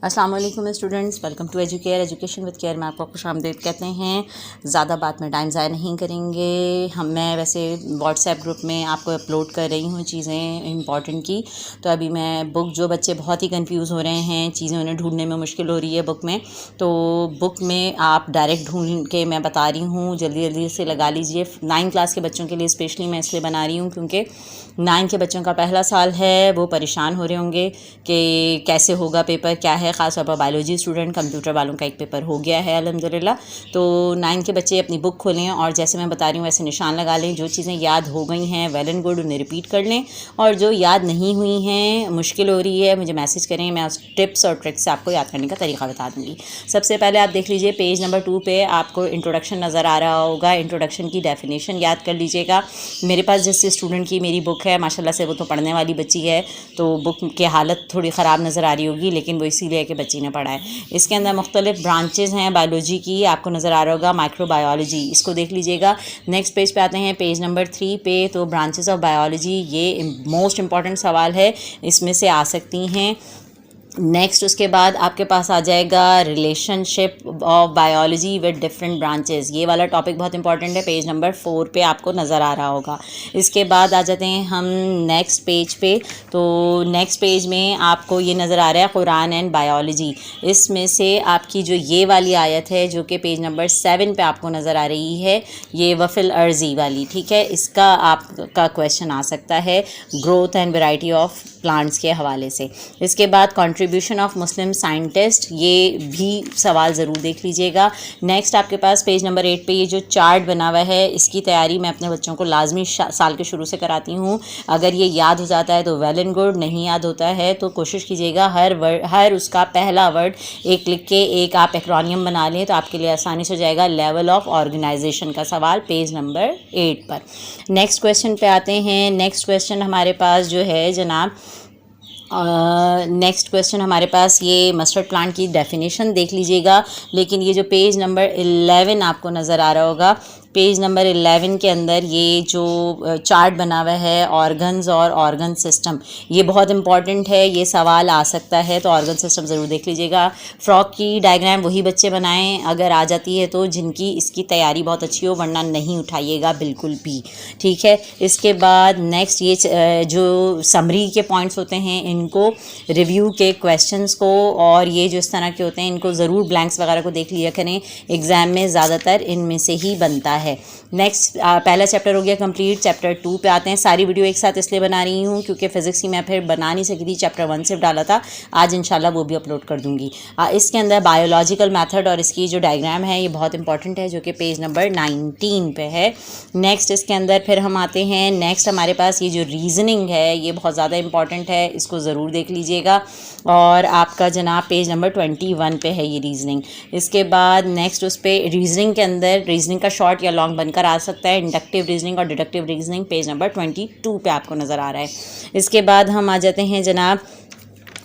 अस्सलाम वालेकुम students, welcome to education with care में आपको खुशामदीद कहते हैं। ज़्यादा बात में टाइम ज़ाया नहीं करेंगे। मैं वैसे व्हाट्सएप ग्रुप में आपको अपलोड कर रही हूँ चीज़ें इंपॉर्टेंट की। तो अभी मैं बुक, जो बच्चे बहुत ही कंफ्यूज हो रहे हैं, चीज़ें उन्हें ढूंढने में मुश्किल हो रही है बुक में, तो बुक में आप डायरेक्ट ढूंढ के मैं बता रही हूँ, जल्दी जल्दी से लगा लीजिए। 9 क्लास के बच्चों के लिए स्पेशली मैं इसलिए बना रही हूँ क्योंकि 9 के बच्चों का पहला साल है। वो परेशान हो रहे होंगे कि कैसे होगा पेपर, क्या है। ख़ास तौर पर बायोलॉजी स्टूडेंट, कंप्यूटर वालों का एक पेपर हो गया है अल्हम्दुलिल्लाह। तो 9 के बच्चे अपनी बुक खोलें और जैसे मैं बता रही हूँ वैसे निशान लगा लें। जो चीज़ें याद हो गई हैं वेल एंड गुड, उन्हें रिपीट कर लें, और जो याद नहीं हुई हैं, मुश्किल हो रही है, मुझे मैसेज करें। मैं उस टिप्स और ट्रिक्स से आपको याद करने का तरीका बता दूँगी। सबसे पहले आप देख लीजिए पेज नंबर 2 पे आपको इंट्रोडक्शन नज़र आ रहा होगा। इंट्रोडक्शन की डेफिनेशन याद कर लीजिएगा। मेरे पास जिस स्टूडेंट की मेरी बुक है माशाल्लाह से, वो तो पढ़ने वाली बच्ची है, तो बुक की हालत थोड़ी ख़राब नज़र आ रही होगी, लेकिन वो इसीलिए कि बच्ची ने पढ़ा है। इसके अंदर मुख्तलिफ ब्रांचेज़ हैं बायोलॉजी की, आपको नज़र आ रहा होगा माइक्रोबायोलॉजी, इसको देख लीजिएगा। नेक्स्ट पेज पे आते हैं, पेज नंबर 3 पे। तो ब्रांचेज़ ऑफ बायोलॉजी, ये मोस्ट इंपॉर्टेंट सवाल है, इसमें से आ सकती हैं। नेक्स्ट उसके बाद आपके पास आ जाएगा relationship of biology with different branches. ये वाला टॉपिक बहुत इंपॉर्टेंट है, पेज नंबर 4 पे आपको नज़र आ रहा होगा। इसके बाद आ जाते हैं हम नेक्स्ट पेज पे। तो नेक्स्ट पेज में आपको ये नज़र आ रहा है कुरान एंड बायोलॉजी। इसमें से आपकी जो ये वाली आयत है जो कि पेज नंबर 7 पे आपको नज़र आ रही है, ये वफ़िल अर्ज़ी वाली, ठीक है। इसका आपका क्वेश्चन आ सकता है growth and variety of plants के हवाले से। इसके बाद कंट्रीब्यूशन ऑफ मुस्लिम साइंटिस्ट, ये भी सवाल ज़रूर देख लीजिएगा। नेक्स्ट आपके पास पेज नंबर 8 पे ये जो चार्ट बना हुआ है, इसकी तैयारी मैं अपने बच्चों को लाजमी साल के शुरू से कराती हूँ। अगर ये याद हो जाता है तो वेल एंड गुड, नहीं याद होता है तो कोशिश कीजिएगा हर उसका पहला वर्ड एक लिख के एक आप एक्रोनियम बना लें, तो आपके लिए आसानी से हो जाएगा। लेवल ऑफ ऑर्गेनाइजेशन का सवाल पेज नंबर 8 पर। नेक्स्ट क्वेश्चन पे आते हैं। नेक्स्ट क्वेश्चन हमारे पास जो है जनाब, नेक्स्ट क्वेश्चन हमारे पास ये मस्टर्ड प्लांट की डेफिनेशन देख लीजिएगा। लेकिन ये जो पेज नंबर 11 आपको नज़र आ रहा होगा, पेज नंबर 11 के अंदर ये जो चार्ट बना हुआ है ऑर्गन्स और ऑर्गन सिस्टम, ये बहुत इंपॉर्टेंट है, ये सवाल आ सकता है, तो ऑर्गन सिस्टम ज़रूर देख लीजिएगा। फ्रॉक की डायग्राम वही बच्चे बनाएं अगर आ जाती है तो, जिनकी इसकी तैयारी बहुत अच्छी हो, वरना नहीं उठाइएगा बिल्कुल भी, ठीक है। इसके बाद नेक्स्ट ये जो समरी के पॉइंट्स होते हैं, इनको रिव्यू के क्वेश्चंस को, और ये जो इस तरह के होते हैं, इनको ज़रूर ब्लैंक्स वगैरह को देख लिया करें, एग्ज़ाम में ज़्यादातर इनमें से ही बनता है। नेक्स्ट पहला चैप्टर हो गया कंप्लीट। चैप्टर 2 पे आते हैं। सारी वीडियो एक साथ इसलिए बना रही हूँ क्योंकि फ़िज़िक्स की मैं फिर बना नहीं सकी थी, चैप्टर 1 सिर्फ डाला था, आज इंशाल्लाह वो भी अपलोड कर दूँगी। इसके अंदर बायोलॉजिकल मेथड और इसकी जो डायग्राम है ये बहुत इंपॉर्टेंट है, जो कि पेज नंबर 19 पे है। नेक्स्ट इसके अंदर फिर हम आते हैं, नेक्स्ट हमारे पास ये जो रीजनिंग है ये बहुत ज़्यादा इंपॉर्टेंट है, इसको ज़रूर देख लीजिएगा। और आपका जनाब पेज नंबर 21 पे है ये रीजनिंग। इसके बाद नेक्स्ट उस पर रीजनिंग के अंदर रीजनिंग का शॉर्ट या लॉन्ग बनकर आ सकता है। इंडक्टिव रीजनिंग और डिडक्टिव रीजनिंग पेज नंबर 22 पे आपको नज़र आ रहा है। इसके बाद हम आ जाते हैं जनाब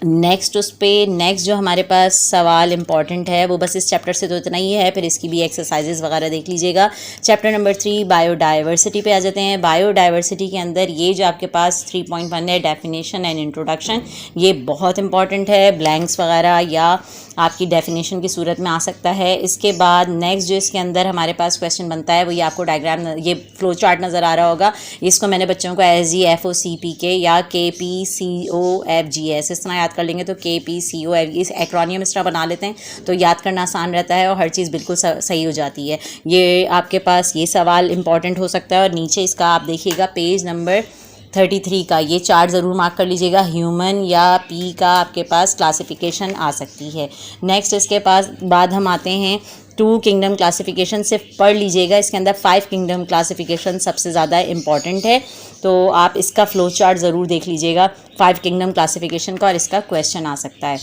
नेक्स्ट उस पर। नेक्स्ट जो हमारे पास सवाल इंपॉर्टेंट है वो बस इस चैप्टर से तो इतना ही है, फिर इसकी भी एक्सरसाइजेस वगैरह देख लीजिएगा। चैप्टर नंबर 3 बायोडाइवर्सिटी पे आ जाते हैं। बायोडाइवर्सिटी के अंदर ये जो आपके पास 3.1 है, डेफिनेशन एंड इंट्रोडक्शन, ये बहुत इंपॉर्टेंट है। ब्लैंक्स वगैरह या आपकी डेफिनेशन की सूरत में आ सकता है। इसके बाद नेक्स्ट जो इसके अंदर हमारे पास क्वेश्चन बनता है वो ये आपको डायग्राम, ये फ्लो चार्ट नज़र आ रहा होगा। इसको मैंने बच्चों को SGFOCPK या KPCOFGS इस तरह याद कर लेंगे, तो KPCOF इस एक्रोनियम इस तरह बना लेते हैं तो याद करना आसान रहता है और हर चीज़ बिल्कुल सही हो जाती है। ये आपके पास ये सवाल इंपॉर्टेंट हो सकता है। और नीचे इसका आप देखिएगा पेज नंबर 33 का ये चार्ट ज़रूर मार्क कर लीजिएगा। ह्यूमन या पी का आपके पास क्लासिफिकेशन आ सकती है। नेक्स्ट इसके पास बाद हम आते हैं 2 किंगडम क्लासिफिकेशन, सिर्फ पढ़ लीजिएगा। इसके अंदर 5 किंगडम क्लासिफिकेशन सबसे ज़्यादा इंपॉर्टेंट है, तो आप इसका फ्लो चार्ट ज़रूर देख लीजिएगा 5 किंगडम क्लासिफिकेशन का, और इसका क्वेश्चन आ सकता है।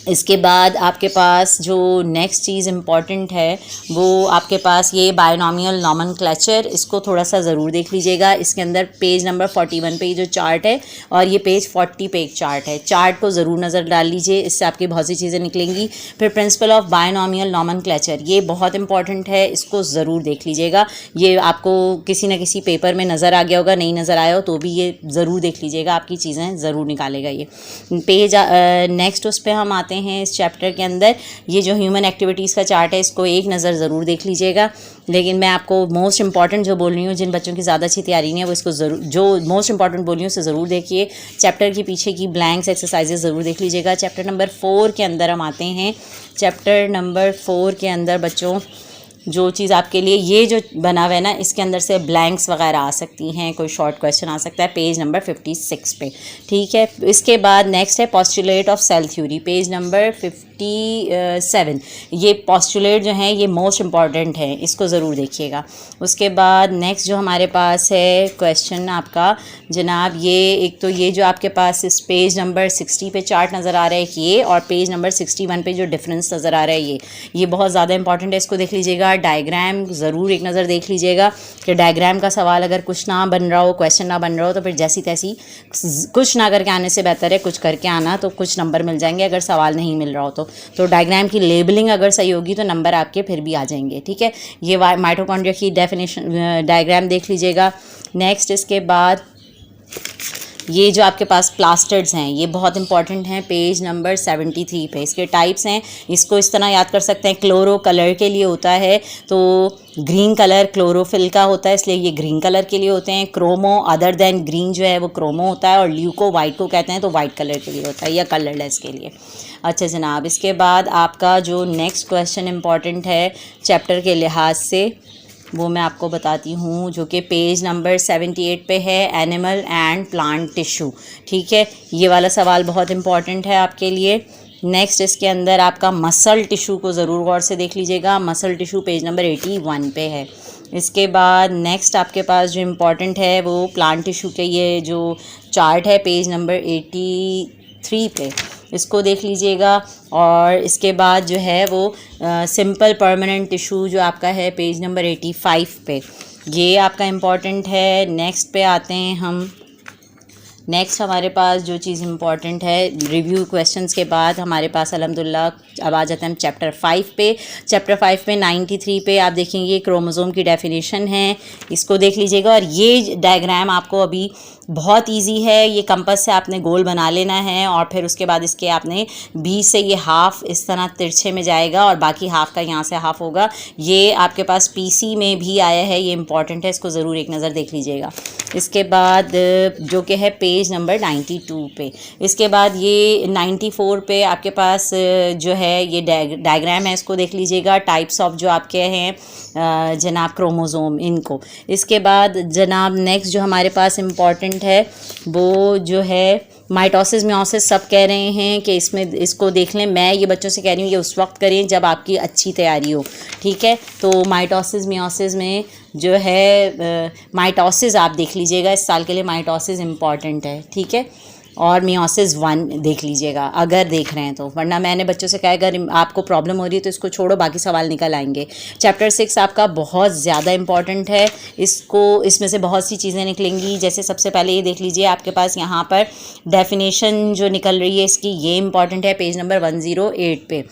इसके बाद आपके पास जो नेक्स्ट चीज़ इम्पॉर्टेंट है वो आपके पास ये बायनॉमियल नॉमेनक्लेचर, इसको थोड़ा सा ज़रूर देख लीजिएगा। इसके अंदर पेज नंबर 41 पे ये जो चार्ट है और ये पेज 40 पे एक चार्ट है, चार्ट को ज़रूर नज़र डाल लीजिए, इससे आपकी बहुत सी चीज़ें निकलेंगी। फिर प्रिंसिपल ऑफ बायनॉमियल नॉमेनक्लेचर, ये बहुत इंपॉर्टेंट है, इसको ज़रूर देख लीजिएगा। ये आपको किसी न किसी पेपर में नज़र आ गया होगा, नहीं नज़र आया हो तो भी ये ज़रूर देख लीजिएगा, आपकी चीज़ें ज़रूर निकालेगा ये पेज। नेक्स्ट उस पर हम आते हैं इस चैप्टर के अंदर। ये जो ह्यूमन एक्टिविटीज़ का चार्ट है इसको एक नज़र ज़रूर देख लीजिएगा, लेकिन मैं आपको मोस्ट इंपॉर्टेंट जो बोल रही हूँ, जिन बच्चों की ज़्यादा अच्छी तैयारी नहीं है वो इसको ज़रूर, जो मोस्ट इंपॉर्टेंट बोल रही हूँ उसे ज़रूर देखिए। चैप्टर के पीछे की ब्लैंक्स एक्सरसाइजेज ज़रूर देख लीजिएगा। चैप्टर नंबर 4 के अंदर हम आते हैं। चैप्टर नंबर 4 के अंदर बच्चों जो चीज़ आपके लिए ये जो बना हुआ है ना, इसके अंदर से ब्लैंक्स वगैरह आ सकती हैं, कोई शॉर्ट क्वेश्चन आ सकता है पेज नंबर 56 पे, ठीक है। इसके बाद नेक्स्ट है postulate of cell theory, page number 57। ये पॉस्टुलेट जो हैं ये मोस्ट इंपॉर्टेंट है, इसको ज़रूर देखिएगा। उसके बाद नेक्स्ट जो हमारे पास है क्वेश्चन आपका जनाब, ये एक तो ये जो आपके पास इस पेज नंबर 60 पे चार्ट नज़र आ रहा है ये, और पेज नंबर 61 पे जो डिफरेंस नज़र आ रहा है ये बहुत ज़्यादा इंपॉर्टेंट है, इसको देख लीजिएगा। डायग्राम ज़रूर एक नज़र देख लीजिएगा कि डायग्राम का सवाल अगर कुछ ना बन रहा हो, क्वेश्चन ना बन रहा हो, तो फिर जैसी तैसी कुछ ना करके आने से बेहतर है कुछ करके आना, तो कुछ नंबर मिल जाएंगे अगर सवाल नहीं मिल रहा हो तो डायग्राम की लेबलिंग अगर सही होगी तो नंबर आपके फिर भी आ जाएंगे, ठीक है। ये माइटोकॉन्ड्रिया की डेफिनेशन डायग्राम देख लीजिएगा। नेक्स्ट इसके बाद ये जो आपके पास प्लास्टर्ड्स हैं ये बहुत इंपॉर्टेंट हैं, पेज नंबर 73 पे। इसके टाइप्स हैं, इसको इस तरह याद कर सकते हैं, क्लोरो कलर के लिए होता है तो ग्रीन कलर क्लोरोफिल का होता है, इसलिए ये ग्रीन कलर के लिए होते हैं। क्रोमो अदर देन ग्रीन जो है वो क्रोमो होता है, और ल्यूको वाइट को कहते हैं तो वाइट कलर के लिए होता है या कलरलेस के लिए। अच्छा जनाब, इसके बाद आपका जो नेक्स्ट क्वेश्चन इंपॉर्टेंट है चैप्टर के लिहाज से वो मैं आपको बताती हूँ, जो कि पेज नंबर 78 पे है, एनिमल एंड प्लांट टिश्यू, ठीक है। ये वाला सवाल बहुत इंपॉर्टेंट है आपके लिए। नेक्स्ट इसके अंदर आपका मसल टिश्यू को ज़रूर गौर से देख लीजिएगा, मसल टिश्यू पेज नंबर 81 पे है। इसके बाद नेक्स्ट आपके पास जो इम्पॉर्टेंट है वो प्लांट टिश्यू के ये जो चार्ट है पेज नंबर 83 पे, इसको देख लीजिएगा। और इसके बाद जो है वो सिंपल परमानेंट टिश्यू जो आपका है पेज नंबर 85 पे, ये आपका इम्पॉर्टेंट है। नेक्स्ट पे आते हैं हम। नेक्स्ट हमारे पास जो चीज़ इम्पॉर्टेंट है रिव्यू क्वेश्चंस के बाद हमारे पास अल्हम्दुलिल्लाह अब आ जाते हैं हम चैप्टर 5 पे। चैप्टर 5 पे 93 पे आप देखेंगे क्रोमोसोम की डेफिनेशन है, इसको देख लीजिएगा। और ये डायग्राम आपको अभी बहुत इजी है, ये कंपास से आपने गोल बना लेना है और फिर उसके बाद इसके आपने बीच से ये हाफ इस तरह तिरछे में जाएगा और बाकी हाफ का यहाँ से हाफ होगा। ये आपके पास पीसी में भी आया है, ये इंपॉर्टेंट है, इसको ज़रूर एक नज़र देख लीजिएगा। इसके बाद जो कि है पेज नंबर 92 पे। इसके बाद ये 94 पे आपके पास जो है ये डायग्राम है, इसको देख लीजिएगा। टाइप्स ऑफ जो आपके हैं जनाब क्रोमोसोम, इनको। इसके बाद जनाब नेक्स्ट जो हमारे पास इम्पॉर्टेंट है वो जो है माइटोसिस मियोसिस, सब कह रहे हैं कि इसमें इसको देख लें। मैं ये बच्चों से कह रही हूँ ये उस वक्त करें जब आपकी अच्छी तैयारी हो, ठीक है। तो माइटोसिस मियोसिस में जो है माइटोसिस आप देख लीजिएगा, इस साल के लिए माइटोसिस इम्पॉर्टेंट है, ठीक है। और मियोसिस 1 देख लीजिएगा अगर देख रहे हैं तो, वरना मैंने बच्चों से कहा अगर आपको प्रॉब्लम हो रही है तो इसको छोड़ो, बाकी सवाल निकल आएंगे। चैप्टर 6 आपका बहुत ज़्यादा इंपॉर्टेंट है, इसमें से बहुत सी चीज़ें निकलेंगी। जैसे सबसे पहले ये देख लीजिए आपके पास यहाँ पर डेफिनेशन जो निकल रही है इसकी, ये इंपॉर्टेंट है पेज नंबर 108 पे।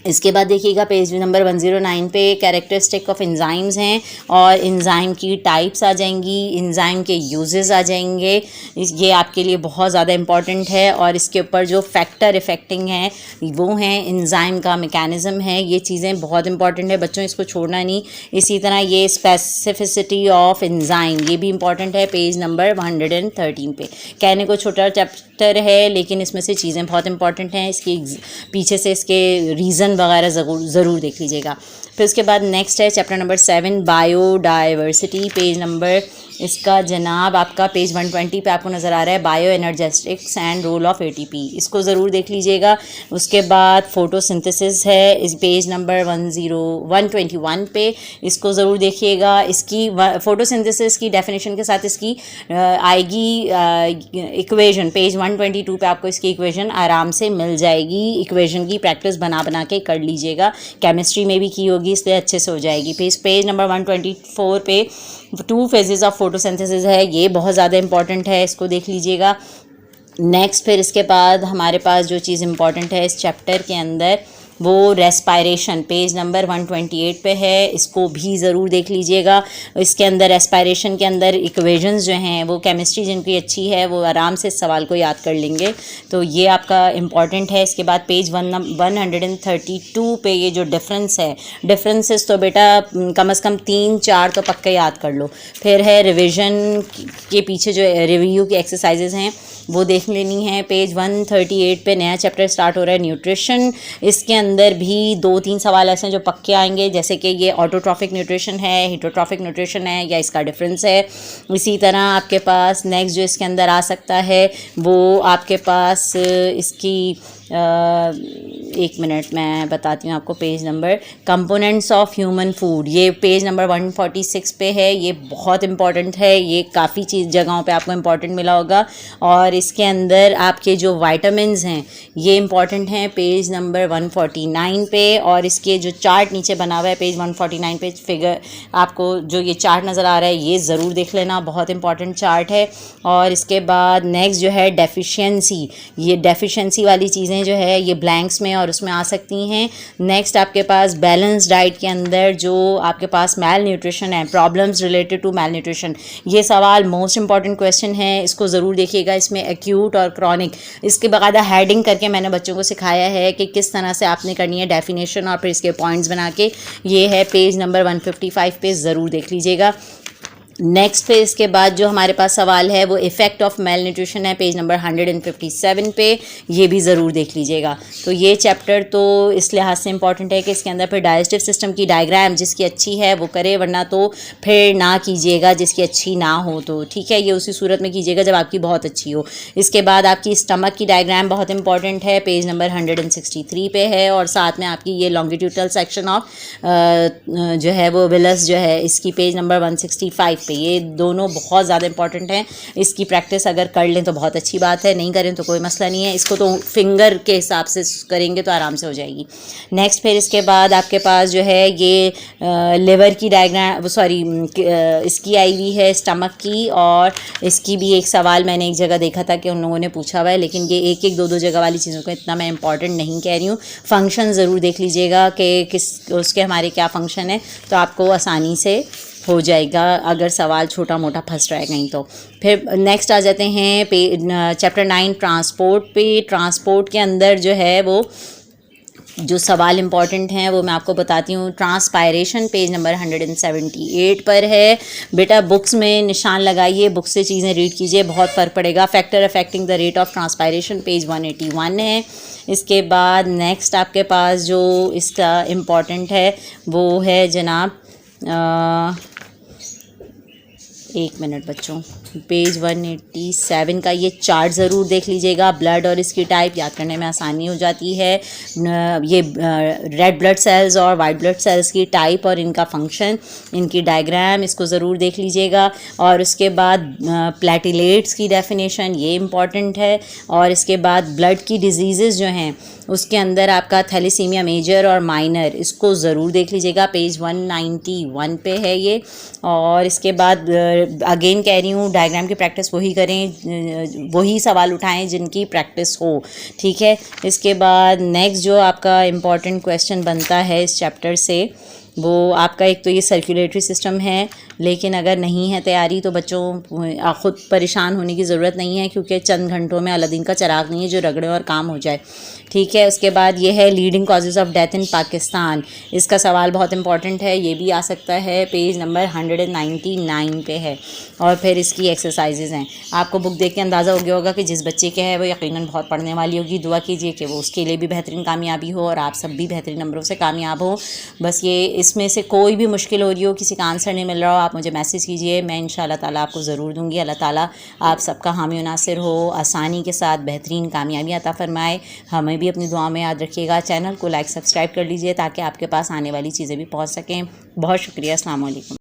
इसके बाद देखिएगा पेज नंबर 109 पे कैरेक्टरिस्टिक ऑफ एंजाइम्स हैं और एंजाइम की टाइप्स आ जाएंगी, एंजाइम के यूजेस आ जाएंगे। ये आपके लिए बहुत ज़्यादा इंपॉर्टेंट है। और इसके ऊपर जो फैक्टर इफेक्टिंग हैं वो हैं, एंजाइम का मैकेनिज़्म है, ये चीज़ें बहुत इंपॉर्टेंट है बच्चों, इसको छोड़ना नहीं। इसी तरह ये स्पेसिफिसिटी ऑफ एंजाइम, ये भी इंपॉर्टेंट है पेज नंबर 113 पे। कहने को छोटा चैप्टर है लेकिन इसमें से चीज़ें बहुत इंपॉर्टेंट हैं, इसकी पीछे से इसके रीज़न वगैरह ज़रूर देख लीजिएगा। फिर उसके बाद नेक्स्ट है chapter number 7 biodiversity, page number इसका जनाब आपका पेज 120 पे आपको नज़र आ रहा है bioenergetics and role of ATP, इसको ज़रूर देख लीजिएगा। उसके बाद फोटोसिंथेसिस है इस पेज नंबर 121 पे, इसको ज़रूर देखिएगा। इसकी फोटोसिंथेसिस की डेफिनेशन के साथ इसकी आएगी इक्वेशन, पेज 122 पे आपको इसकी इक्वेशन आराम से मिल जाएगी। इक्वेशन की प्रैक्टिस बना के कर लीजिएगा, केमिस्ट्री में भी की होगी इसलिए अच्छे से हो जाएगी। पेज नंबर 124 पे 2 फेजेस ऑफ फोटोसिंथेसिस है, ये बहुत ज़्यादा इंपॉर्टेंट है, इसको देख लीजिएगा। नेक्स्ट फिर इसके बाद हमारे पास जो चीज़ इंपॉर्टेंट है इस चैप्टर के अंदर वो रेस्पायरेशन पेज नंबर 128 पे है, इसको भी ज़रूर देख लीजिएगा। इसके अंदर रेस्पायरेशन के अंदर इक्वेशंस जो हैं वो केमिस्ट्री जिनकी अच्छी है वो आराम से इस सवाल को याद कर लेंगे, तो ये आपका इम्पॉर्टेंट है। इसके बाद पेज 132 पे ये जो डिफरेंस है, डिफरेंसेस तो बेटा कम से कम 3-4 तो पक्के याद कर लो। फिर है रिवीजन के पीछे जो रिव्यू की एक्सरसाइजेज हैं वो देख लेनी है। पेज 138 पे नया चैप्टर स्टार्ट हो रहा है न्यूट्रिशन। इसके अंदर भी 2-3 सवाल ऐसे हैं जो पक्के आएंगे, जैसे कि ये ऑटोट्रॉफिक न्यूट्रिशन है, हीटोट्रॉफिक न्यूट्रिशन है या इसका डिफरेंस है। इसी तरह आपके पास नेक्स्ट जो इसके अंदर आ सकता है वो आपके पास इसकी एक मिनट मैं बताती हूँ आपको। Page number components of human food, ये पेज नंबर 146 पे है। ये बहुत इंपॉर्टेंट है, ये काफ़ी चीज़ जगहों पे आपको इंपॉर्टेंट मिला होगा। और इसके अंदर आपके जो वाइटामिन्स हैं ये इंपॉर्टेंट हैं पेज नंबर 149 पे। और इसके जो चार्ट नीचे बना हुआ है पेज 149 पे, फिगर आपको जो ये चार्ट नज़र आ रहा है ये ज़रूर देख लेना, बहुत इंपॉर्टेंट चार्ट है। और इसके बाद नेक्स्ट जो है डेफिशिएंसी, ये डेफिशिएंसी वाली चीज़ें जो है ये ब्लैंक्स में और उसमें आ सकती हैं। नेक्स्ट आपके पास बैलेंस डाइट के अंदर जो आपके पास मैल न्यूट्रिशन है, problems related to malnutrition, ये सवाल मोस्ट इंपॉर्टेंट क्वेश्चन है, इसको ज़रूर देखिएगा। इसमें एक्यूट और क्रॉनिक इसके बाकायदा हेडिंग करके मैंने बच्चों को सिखाया है कि किस तरह से आपने करनी है डेफिनेशन और फिर इसके पॉइंट्स बना के। ये है पेज नंबर 155 पे, ज़रूर देख लीजिएगा। नेक्स्ट पे इसके बाद जो हमारे पास सवाल है वो इफ़ेक्ट ऑफ मेल न्यूट्रिशन है पेज नंबर 157 पे, ये भी ज़रूर देख लीजिएगा। तो ये चैप्टर तो इस लिहाज से इंपॉर्टेंट है कि इसके अंदर फिर डाइजेस्टिव सिस्टम की डायग्राम जिसकी अच्छी है वो करे, वरना तो फिर ना कीजिएगा जिसकी अच्छी ना हो तो, ठीक है। ये उसी सूरत में कीजिएगा जब आपकी बहुत अच्छी हो। इसके बाद आपकी स्टमक की डायग्राम बहुत इंपॉर्टेंट है, पेज नंबर 163 पे है। और साथ में आपकी ये लॉन्गिट्यूडल सेक्शन ऑफ जो है वो विलस जो है इसकी पेज नंबर 165 पे, ये दोनों बहुत ज़्यादा इंपॉर्टेंट हैं। इसकी प्रैक्टिस अगर कर लें तो बहुत अच्छी बात है, नहीं करें तो कोई मसला नहीं है। इसको तो फिंगर के हिसाब से करेंगे तो आराम से हो जाएगी। नेक्स्ट फिर इसके बाद आपके पास जो है ये लिवर की डायग्राम, सॉरी इसकी आई हुई है स्टमक की। और इसकी भी एक सवाल मैंने एक जगह देखा था कि उन लोगों ने पूछा हुआ है, लेकिन ये एक एक दो दो जगह वाली चीज़ों को इतना मैं इंपॉर्टेंट नहीं कह रही हूँ। फंक्शन ज़रूर देख लीजिएगा कि किस उसके हमारे क्या फ़ंक्शन है, तो आपको आसानी से हो जाएगा अगर सवाल छोटा मोटा फंस रहा है कहीं तो। फिर नेक्स्ट आ जाते हैं चैप्टर 9 ट्रांसपोर्ट पे। ट्रांसपोर्ट के अंदर जो है वो जो सवाल इंपॉर्टेंट हैं वो मैं आपको बताती हूँ। ट्रांसपायरेशन पेज नंबर 178 पर है। बेटा बुक्स में निशान लगाइए, बुक से चीज़ें रीड कीजिए, बहुत फ़र्क पड़ेगा। Factor affecting the rate of transpiration page 181 है। इसके बाद नेक्स्ट आपके पास जो इसका इम्पॉर्टेंट है वो है जनाब एक मिनट बच्चों, पेज 187 का ये चार्ट ज़रूर देख लीजिएगा। ब्लड और इसकी टाइप याद करने में आसानी हो जाती है। ये रेड ब्लड सेल्स और वाइट ब्लड सेल्स की टाइप और इनका फंक्शन, इनकी डायग्राम, इसको ज़रूर देख लीजिएगा। और उसके बाद प्लेटिलेट्स की डेफिनेशन, ये इम्पॉर्टेंट है। और इसके बाद ब्लड की डिजीज़ जो हैं उसके अंदर आपका थैलेसीमिया मेजर और माइनर, इसको ज़रूर देख लीजिएगा। पेज 191 पे है ये। और इसके बाद अगेन कह रही हूँ डायग्राम की प्रैक्टिस वही करें, वही सवाल उठाएं जिनकी प्रैक्टिस हो, ठीक है। इसके बाद नेक्स्ट जो आपका इम्पॉर्टेंट क्वेश्चन बनता है इस चैप्टर से वो आपका एक तो ये सर्कुलेटरी सिस्टम है, लेकिन अगर नहीं है तैयारी तो बच्चों ख़ुद परेशान होने की ज़रूरत नहीं है, क्योंकि चंद घंटों में अलादीन का चिराग नहीं है जो रगड़े और काम हो जाए, ठीक है। उसके बाद ये है leading causes of death in Pakistan, इसका सवाल बहुत इंपॉर्टेंट है, ये भी आ सकता है, पेज नंबर 199 पे है। और फिर इसकी एक्सरसाइजेज़ हैं। आपको बुक देख के अंदाज़ा हो गया होगा कि जिस बच्चे के है वो यकीनन बहुत पढ़ने वाली होगी। दुआ कीजिए कि वो उसके लिए भी बेहतरीन कामयाबी हो और आप सब भी बेहतरीन नंबरों से कामयाब हो। बस ये इसमें से कोई भी मुश्किल हो रही हो, किसी का आंसर नहीं मिल रहा हो, आप मुझे मैसेज कीजिए, मैं इंशाअल्लाह ताला आपको ज़रूर दूंगी। अल्लाह ताला आप सबका हामी व नासिर हो, आसानी के साथ बेहतरीन कामयाबी अता फ़रमाए। हमें भी अपनी दुआ में याद रखिएगा। चैनल को लाइक सब्सक्राइब कर लीजिए ताकि आपके पास आने वाली चीज़ें भी पहुँच सकें। बहुत शुक्रिया। अस्सलाम वालेकुम।